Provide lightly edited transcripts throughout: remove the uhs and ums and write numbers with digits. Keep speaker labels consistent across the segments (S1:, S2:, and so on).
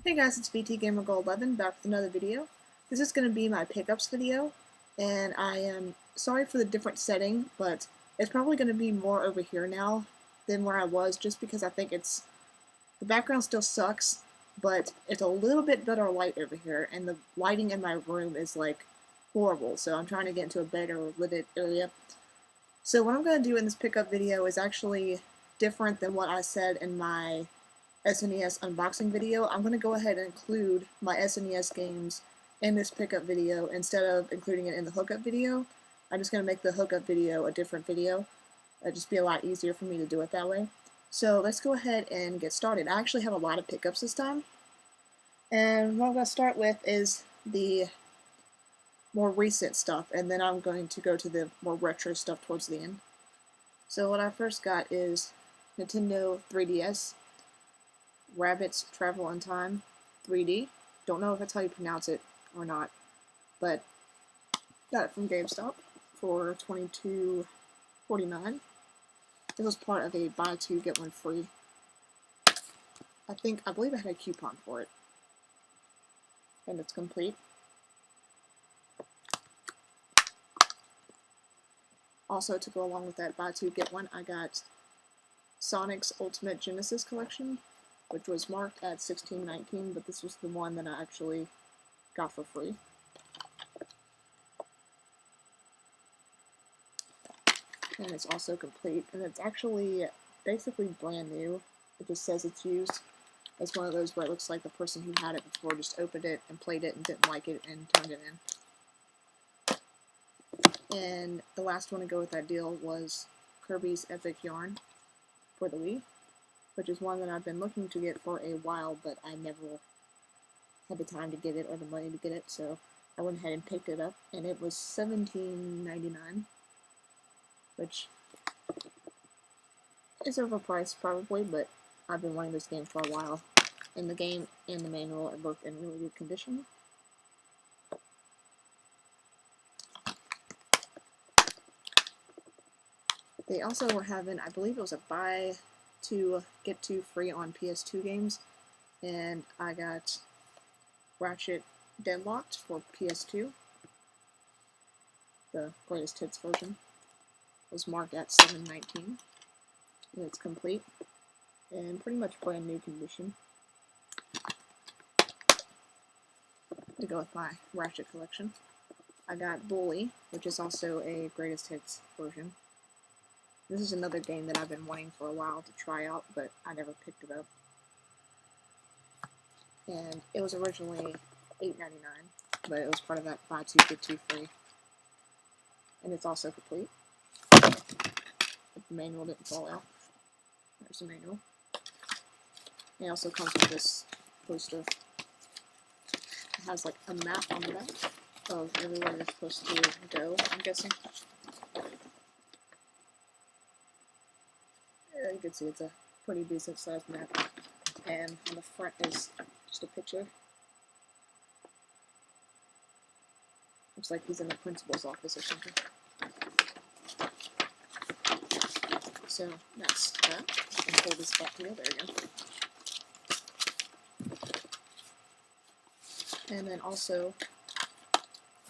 S1: Hey guys, it's BTGamerGirl11 back with another video. This is going to be my pickups video, and I am sorry for the different setting, but it's probably going to be more over here now than where I was, just because I think the background still sucks, but it's a little bit better light over here, and the lighting in my room is like horrible, so I'm trying to get into a better lit area. So what I'm going to do in this pickup video is actually different than what I said in my SNES unboxing video. I'm going to go ahead and include my SNES games in this pickup video instead of including it in the hookup video. I'm just going to make the hookup video a different video. It'll just be a lot easier for me to do it that way. So let's go ahead and get started. I actually have a lot of pickups this time. And what I'm going to start with is the more recent stuff, and then I'm going to go to the more retro stuff towards the end. So what I first got is Nintendo 3DS. Rabbids Travel in Time 3D. Don't know if that's how you pronounce it or not, but got it from GameStop for $22.49. It was part of a buy two get one free. I believe I had a coupon for it, and it's complete. Also, to go along with that buy two get one, I got Sonic's Ultimate Genesis Collection, which was marked at $16.19, but this was the one that I actually got for free. And it's also complete, and it's actually basically brand new. It just says it's used. It's one of those where it looks like the person who had it before just opened it and played it and didn't like it and turned it in. And the last one to go with that deal was Kirby's Epic Yarn for the Wii, which is one that I've been looking to get for a while, but I never had the time to get it or the money to get it, so I went ahead and picked it up, and it was $17.99, which is overpriced probably, but I've been wanting this game for a while. And the game and the manual are both in really good condition. They also were having, I believe it was a buy two get two free on PS2 games, and I got Ratchet Deadlocked for PS2. The greatest hits version was marked at $7.19, and it's complete and pretty much brand new condition. To go with my Ratchet collection, I got Bully, which is also a greatest hits version. This is another game that I've been wanting for a while to try out, but I never picked it up. And it was originally $8.99, but it was part of that buy two get two free. And it's also complete. The manual didn't fall out. There's the manual. It also comes with this poster. It has like a map on the back of everywhere you're supposed to go, I'm guessing. You can see it's a pretty decent sized map, and on the front is just a picture. Looks like he's in the principal's office or something. So that's that. I can pull this back together again. And then also,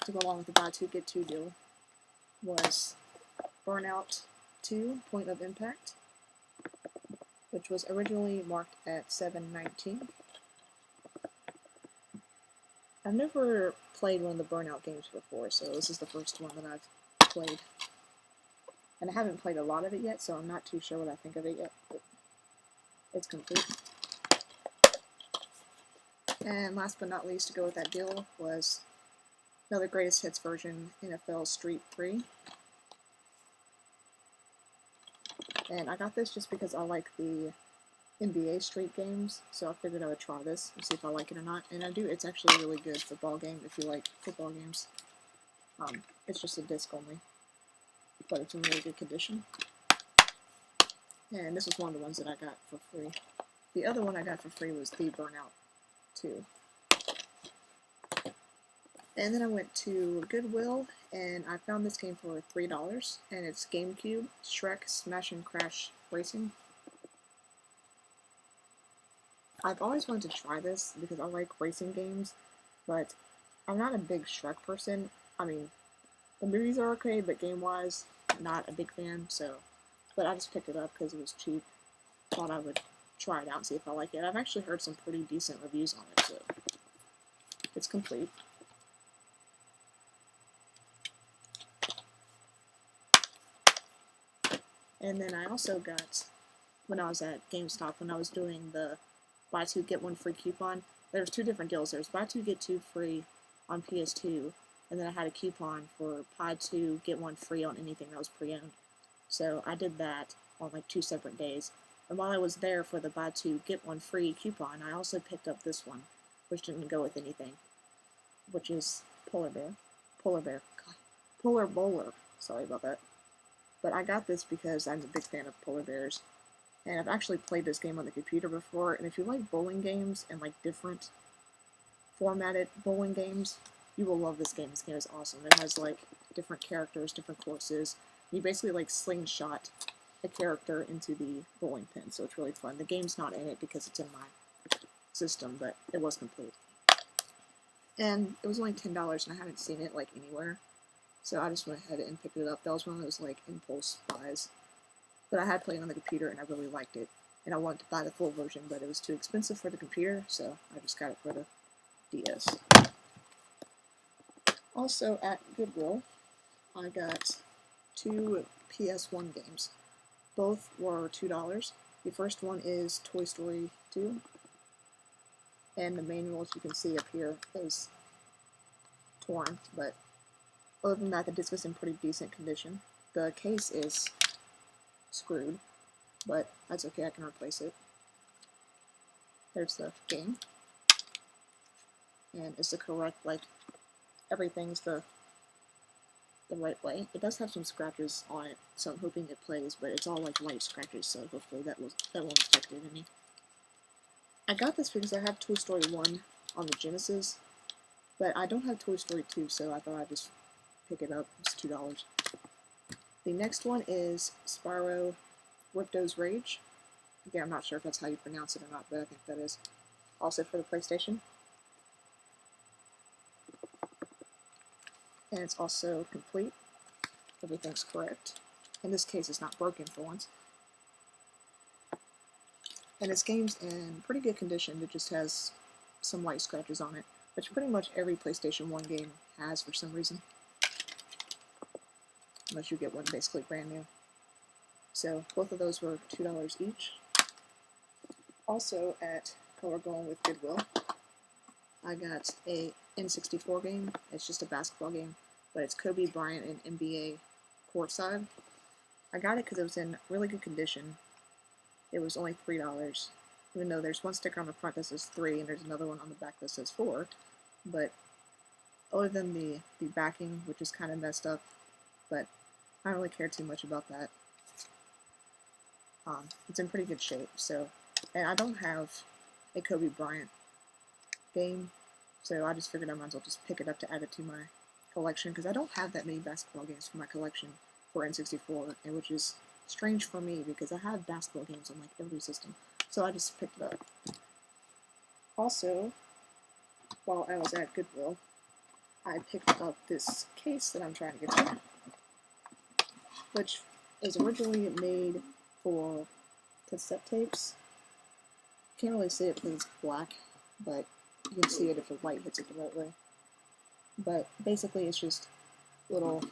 S1: to go along with the buy two get two deal, was Burnout 2 Point of Impact, which was originally marked at $7.19. I've never played one of the Burnout games before, so this is the first one that I've played. And I haven't played a lot of it yet, so I'm not too sure what I think of it yet, but it's complete. And last but not least, to go with that deal, was another greatest hits version, NFL Street 3. And I got this just because I like the NBA Street games, so I figured I would try this and see if I like it or not. And I do. It's actually a really good football game if you like football games. It's just a disc only, but it's in really good condition. And this was one of the ones that I got for free. The other one I got for free was the Burnout 2. And then I went to Goodwill, and I found this game for $3, and it's GameCube Shrek Smash and Crash Racing. I've always wanted to try this because I like racing games, but I'm not a big Shrek person. I mean, the movies are okay, but game-wise, not a big fan, so... But I just picked it up because it was cheap. Thought I would try it out and see if I like it. I've actually heard some pretty decent reviews on it, so... It's complete. And then I also got, when I was at GameStop, when I was doing the buy two, get one free coupon, there's two different deals. There's buy two, get two free on PS2, and then I had a coupon for buy two, get one free on anything that was pre-owned. So I did that on like 2 separate days. And while I was there for the buy two, get one free coupon, I also picked up this one, which didn't go with anything, which is Polar Bear. Polar Bowler. Sorry about that. But I got this because I'm a big fan of polar bears. And I've actually played this game on the computer before, and if you like bowling games and like different formatted bowling games, you will love this game. This game is awesome. It has like different characters, different courses. You basically like slingshot a character into the bowling pin, so it's really fun. The game's not in it because it's in my system, but it was complete. And it was only $10, and I haven't seen it like anywhere. So I just went ahead and picked it up. That was one of those like impulse buys. But I had played it on the computer and I really liked it. And I wanted to buy the full version, but it was too expensive for the computer, so I just got it for the DS. Also at Goodwill, I got 2 PS1 games. Both were $2. The first one is Toy Story 2. And the manual, as you can see up here, is torn, but other than that, the disc is in pretty decent condition. The case is screwed, but that's okay, I can replace it. There's the game. And it's the correct, like, everything's the right way. It does have some scratches on it, so I'm hoping it plays, but it's all like light scratches, so hopefully that won't affect it any. I got this because I have Toy Story 1 on the Genesis, but I don't have Toy Story 2, so I thought I'd just pick it up. It's $2. The next one is Spyro Ripto's Rage. Again, I'm not sure if that's how you pronounce it or not, but I think that is. Also for the PlayStation. And it's also complete. Everything's correct. In this case, it's not broken for once. And this game's in pretty good condition. It just has some light scratches on it, which pretty much every PlayStation 1 game has for some reason. Unless you get one basically brand new. So both of those were $2 each. Also at Color Going with Goodwill, I got a N64 game. It's just a basketball game, but it's Kobe Bryant and NBA courtside. I got it because it was in really good condition. It was only $3, even though there's one sticker on the front that says 3 and there's another one on the back that says 4. But other than the backing, which is kind of messed up, but I don't really care too much about that. It's in pretty good shape, so, and I don't have a Kobe Bryant game, so I just figured I might as well just pick it up to add it to my collection, because I don't have that many basketball games for my collection for N64, and which is strange for me, because I have basketball games on like every system, so I just picked it up. Also, while I was at Goodwill, I picked up this case that I'm trying to get to, which is originally made for cassette tapes. Can't really see it because it's black, but you can see it if the light hits it the right way. But basically it's just little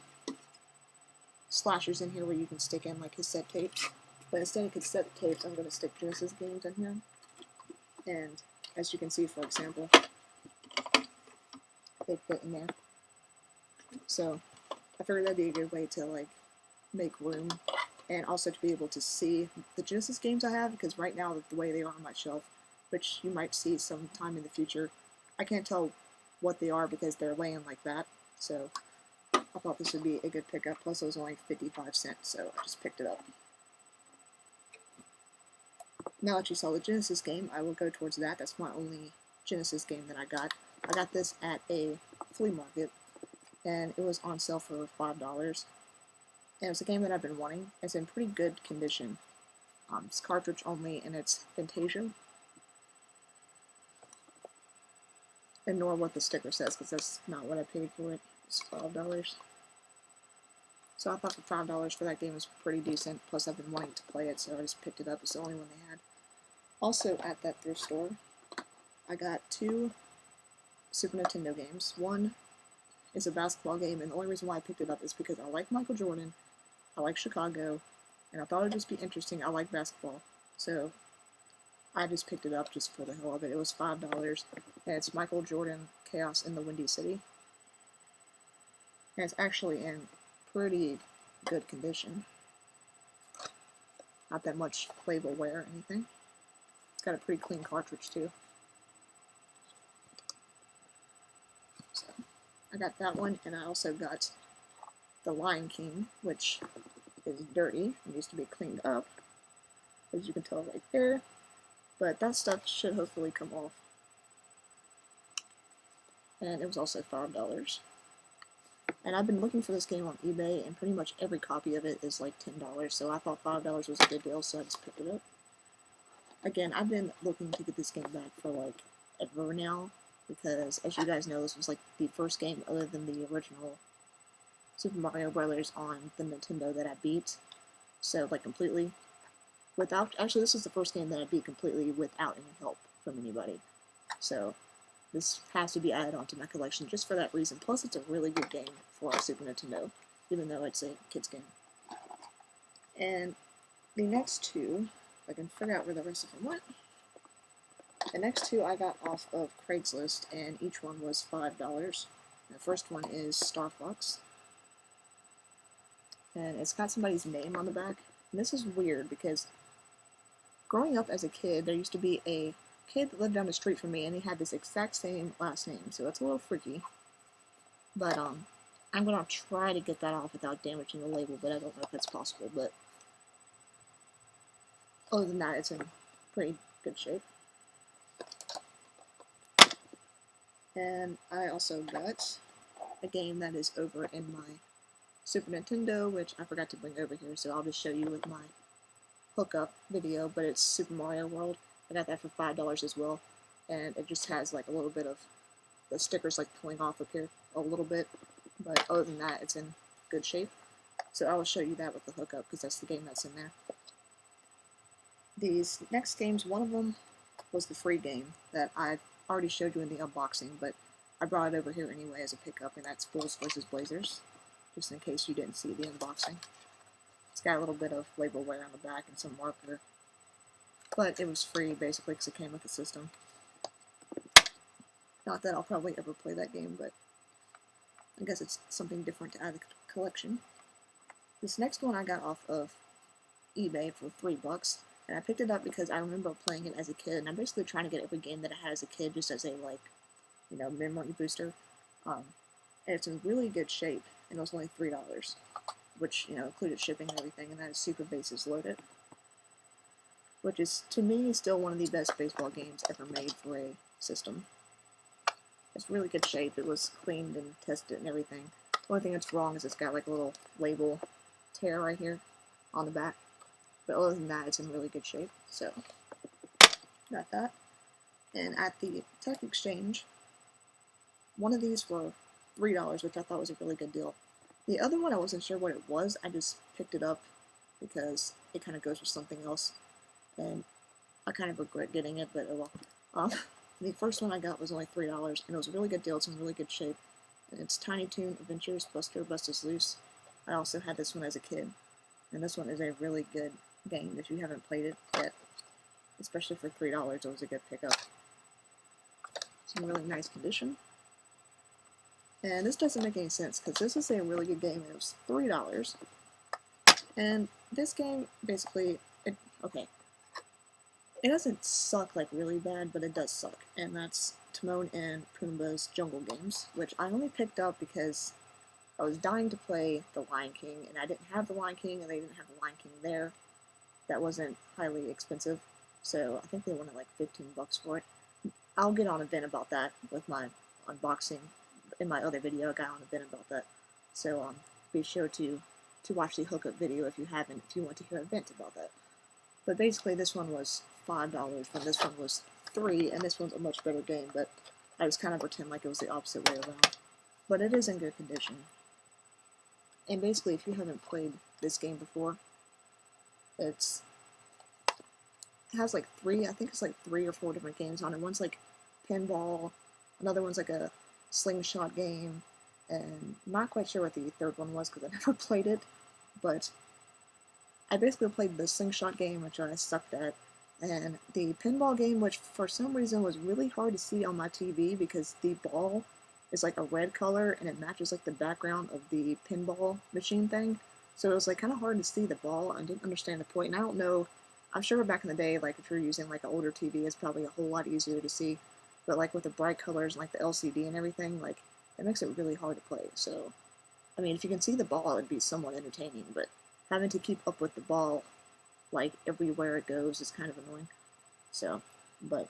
S1: slashers in here where you can stick in like cassette tapes. But instead of cassette tapes, I'm going to stick Genesis games in here. And as you can see, for example, they fit in there. So I figured that'd be a good way to like make room, and also to be able to see the Genesis games I have, because right now, the way they are on my shelf, which you might see sometime in the future, I can't tell what they are because they're laying like that, so I thought this would be a good pickup, plus it was only 55 cents, so I just picked it up. Now that you saw the Genesis game, I will go towards that. That's my only Genesis game that I got. I got this at a flea market, and it was on sale for $5. And it's a game that I've been wanting. It's in pretty good condition. It's cartridge only, and it's Fantasia. ignore what the sticker says because that's not what I paid for it. It's $5. So I thought the $5 for that game was pretty decent. Plus, I've been wanting to play it, so I just picked it up. It's the only one they had. Also, at that thrift store, I got 2 Super Nintendo games. One is a basketball game, and the only reason why I picked it up is because I like Michael Jordan, I like Chicago, and I thought it'd just be interesting. I like basketball, so I just picked it up just for the hell of it. It was $5, and it's Michael Jordan Chaos in the Windy City. And it's actually in pretty good condition. Not that much label wear or anything. It's got a pretty clean cartridge too. So I got that one, and I also got the Lion King, which is dirty. It needs to be cleaned up, as you can tell right there. But that stuff should hopefully come off. And it was also $5. And I've been looking for this game on eBay, and pretty much every copy of it is like $10, so I thought $5 was a good deal, so I just picked it up. Again, I've been looking to get this game back for like ever now, because as you guys know, this was like the first game other than the original Super Mario Brothers on the Nintendo that I beat. So like completely without, actually this is the first game that I beat completely without any help from anybody. So this has to be added onto my collection just for that reason. Plus, it's a really good game for a Super Nintendo, even though it's a kid's game. And the next 2, if I can figure out where the rest of them went. The next 2 I got off of Craigslist, and each one was $5. The first one is Star Fox, and it's got somebody's name on the back. And this is weird because growing up as a kid, there used to be a kid that lived down the street from me, and he had this exact same last name, so it's a little freaky. But I'm gonna try to get that off without damaging the label, but I don't know if that's possible. But other than that, it's in pretty good shape. And I also got a game that is over in my Super Nintendo, which I forgot to bring over here, so I'll just show you with my hookup video, but it's Super Mario World. I got that for $5 as well, and it just has like a little bit of the stickers like pulling off up here a little bit, but other than that, it's in good shape. So I will show you that with the hookup because that's the game that's in there. These next games, one of them was the free game that I've already showed you in the unboxing, but I brought it over here anyway as a pickup, and that's Bulls vs. Blazers, just in case you didn't see the unboxing. It's got a little bit of label wear on the back and some marker, but it was free basically because it came with the system. Not that I'll probably ever play that game, but I guess it's something different to add to the collection. This next one I got off of eBay for $3, and I picked it up because I remember playing it as a kid, and I'm basically trying to get every game that I had as a kid just as a, like, you know, memory booster. And it's in really good shape, and it was only $3, which, you know, included shipping and everything, and that is Super Bases Loaded, which is, to me, still one of the best baseball games ever made for a system. It's really good shape. It was cleaned and tested and everything. The only thing that's wrong is it's got like a little label tear right here on the back. But other than that, it's in really good shape. So, got that. And at the Tech Exchange, one of these were $3, which I thought was a really good deal. The other one, I wasn't sure what it was. I just picked it up because it kind of goes with something else. And I kind of regret getting it, but oh well. The first one I got was only $3, and it was a really good deal. It's in really good shape. And it's Tiny Toon Adventures Buster Bustus Loose. I also had this one as a kid, and this one is a really good game if you haven't played it yet. Especially for $3, it was a good pickup. It's in really nice condition. And this doesn't make any sense, because this is a really good game, and it was $3. And this game, basically, okay. It doesn't suck like really bad, but it does suck, and that's Timon and Pumbaa's Jungle Games, which I only picked up because I was dying to play The Lion King, and I didn't have The Lion King, and they didn't have The Lion King there. That wasn't highly expensive, so I think they wanted like $15 for it. I'll get on a vent about that with my unboxing. In my other video, I got on a vent about that, so be sure to watch the hookup video if you haven't, if you want to hear a vent about that. But basically, this one was $5 when this one was $3, and this one's a much better game. But I just kind of pretend like it was the opposite way around. But it is in good condition. And basically, if you haven't played this game before, it has like I think it's like 3 or 4 different games on it. One's like pinball, another one's like a slingshot game, and I'm not quite sure what the third one was because I never played it, but I basically played the slingshot game, which I sucked at, and the pinball game, which for some reason was really hard to see on my TV because the ball is like a red color and it matches like the background of the pinball machine thing. So it was like kind of hard to see the ball. I didn't understand the point, and I don't know. I'm sure back in the day, like if you're using like an older TV, it's probably a whole lot easier to see. But like with the bright colors and like the LCD and everything, like it makes it really hard to play. So, I mean, if you can see the ball, it'd be somewhat entertaining. But having to keep up with the ball, like everywhere it goes, is kind of annoying. So, but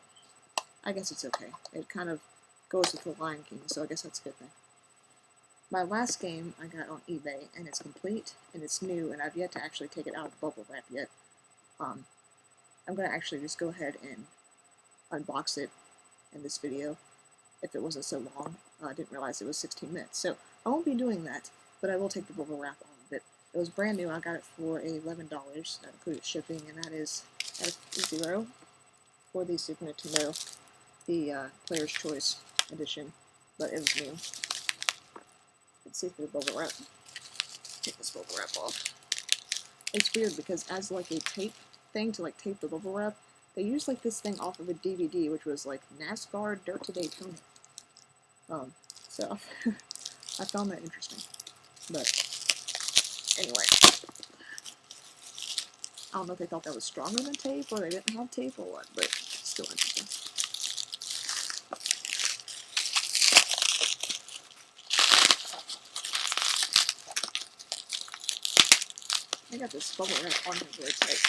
S1: I guess it's okay. It kind of goes with the Lion King, so I guess that's a good thing. My last game I got on eBay, and it's complete, and it's new, and I've yet to actually take it out of the bubble wrap yet. I'm going to actually just go ahead and unbox it in this video, if it wasn't so long. I didn't realize it was 16 minutes, so I won't be doing that, but I will take the bubble wrap off of it. It was brand new. I got it for $11. That included shipping, and that is F0 for the Super Nintendo, the Player's Choice edition, but it was new. Let's see through the bubble wrap. Take this bubble wrap off. It's weird because as like a tape thing to like tape the bubble wrap, they used like this thing off of a DVD, which was like NASCAR Dirt to Daytona. So I found that interesting. But anyway, I don't know if they thought that was stronger than tape, or they didn't have tape, or what, but still interesting. I got this bubble wrap on here very tight.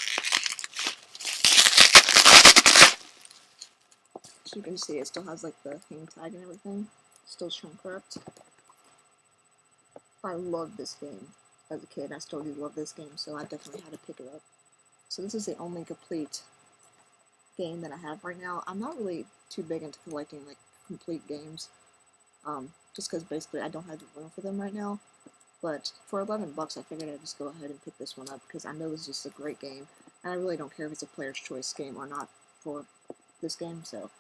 S1: As you can see, it still has like the hang tag and everything. Still shrink wrapped. I loved this game as a kid. I still do love this game, so I definitely had to pick it up. So this is the only complete game that I have right now. I'm not really too big into collecting like complete games, just because basically I don't have the room for them right now. But for $11, I figured I'd just go ahead and pick this one up because I know this is just a great game, and I really don't care if it's a Player's Choice game or not for this game, so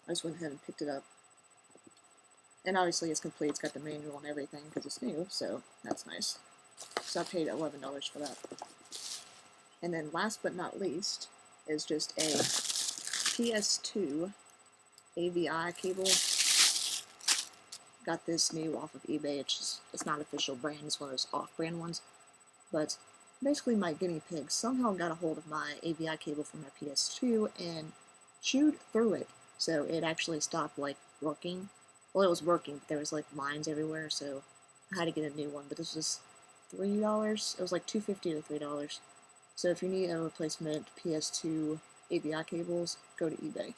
S1: I just went ahead and picked it up. And obviously it's complete, it's got the manual and everything because it's new, so that's nice. So I paid $11 for that. And then last but not least is just a PS2 AVI cable. Got this new off of eBay. It's not official brand, it's one of those off-brand ones. But basically my guinea pig somehow got a hold of my AVI cable from my PS2 and chewed through it. So it actually stopped like working. Well, it was working, but there was like lines everywhere, so I had to get a new one. But this was $3. It was like $2.50 or $3. So if you need a replacement PS2 AVI cables, go to eBay.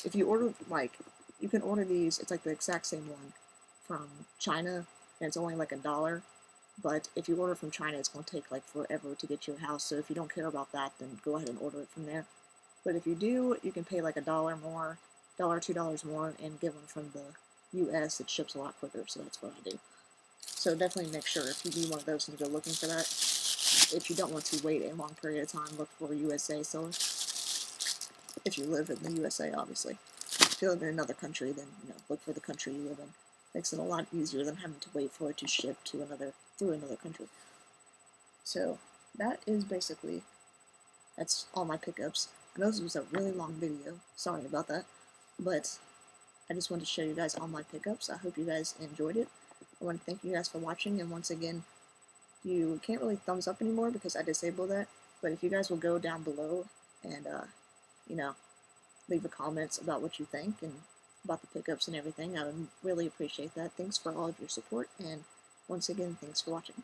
S1: If you order, like, you can order these, it's like the exact same one from China, and it's only like $1. But if you order from China, it's going to take like forever to get to your house. So if you don't care about that, then go ahead and order it from there. But if you do, you can pay like $1 more, $2 more, and get one from the US. It ships a lot quicker, so that's what I do. So definitely make sure if you need one of those and you're looking for that. If you don't want to wait a long period of time, look for a USA seller. If you live in the USA, obviously. If you live in another country, then look for the country you live in. Makes it a lot easier than having to wait for it to ship to through another country. So that is basically, that's all my pickups. I know this was a really long video, sorry about that, but I just wanted to show you guys all my pickups. I hope you guys enjoyed it. I want to thank you guys for watching, and once again, you can't really thumbs up anymore because I disabled that, but if you guys will go down below and, leave a comments about what you think and about the pickups and everything, I would really appreciate that. Thanks for all of your support, and once again, thanks for watching.